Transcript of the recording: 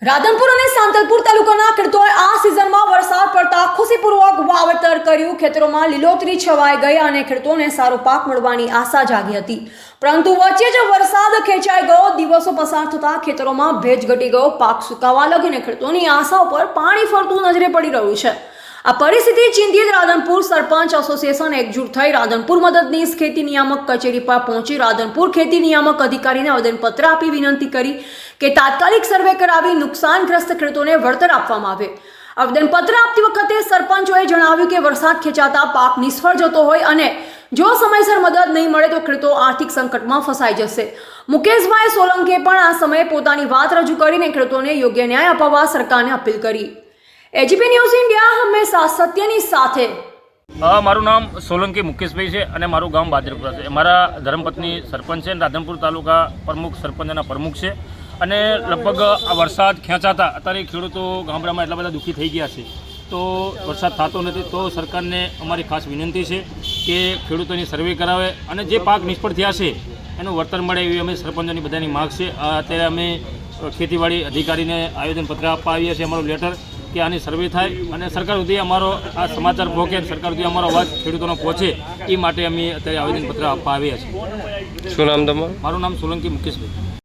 રાધનપુર અને સાંતલપુર તાલુકાના ખેડૂતોએ આ સિઝનમાં વરસાદ પડતા ખુશીપૂર્વક વાવેતર કર્યું। ખેતરોમાં લીલોતરી છવાઈ ગઈ અને ખેડૂતોને સારો પાક મળવાની આશા જાગી હતી, પરંતુ વચ્ચે જ વરસાદ ખેંચાઈ ગયો। દિવસો પસાર થતા ખેતરોમાં ભેજ ઘટી ગયો, પાક સુકાવા લાગીને ખેડૂતોની આશા ઉપર પાણી ફરતું નજરે પડી રહ્યું છે। આ પરિસ્થિતિ ચિંતિત રાધનપુર સરપંચ એસોસિએશન એકજૂટ થઈ રાધનપુર મદદનીશ ખેતી નિયામક કચેરી પર પહોંચી રાધનપુર ખેતી નિયામક અધિકારીને આવેદનપત્ર આપી વિનંતી કરી કે તાત્કાલિક સર્વે કરાવી નુકસાનગ્રસ્ત ખેડૂતોને વળતર આપવામાં આવે। આવેદનપત્ર આપતી વખતે સરપંચોએ જણાવ્યું કે વરસાદ ખેંચાતા પાક નિષ્ફળ જતો હોય અને જો સમયસર મદદ નહીં મળે તો ખેડૂતો આર્થિક સંકટમાં ફસાઈ જશે। મુકેશભાઈ સોલંકીએ પણ આ સમયે પોતાની વાત રજૂ કરીને ખેડૂતોને યોગ્ય ન્યાય અપાવવા સરકારને અપીલ કરી। એજીપી ન્યૂઝ ઇન્ડિયા હંમેશા સત્યની સાથે। મારું નામ સોલંકી મુકેશભાઈ છે અને મારું ગામ બાદરપુરા છે। મારા ધર્મપત્ની સરપંચ છે, રાધનપુર તાલુકા પ્રમુખ સરપંચના પ્રમુખ છે અને લગભગ આ વરસાદ ખેંચાતા અત્યારે ખેડૂતો ગામડામાં એટલા બધા દુઃખી થઈ ગયા છે, તો વરસાદ થતો નથી। તો સરકારને અમારી ખાસ વિનંતી છે કે ખેડૂતોની સર્વે કરાવે અને જે પાક નિષ્ફળ થયા છે એનું વળતર મળે એવી અમે સરપંચોની બધાની માગ છે। અત્યારે અમે ખેતીવાડી અધિકારીને આવેદનપત્ર આપવા આવીએ છીએ, અમારો લેટર કે આની સર્વે થાય અને સરકાર સુધી અમારો આ સમાચાર પહોંચે, સરકાર સુધી અમારો અવાજ ખેડૂતોનો પહોંચે એ માટે અમે અત્યારે આવેદનપત્ર આપવા આવ્યા છીએ। શું નામ તમારું? મારું નામ સોલંકી મુકેશભાઈ।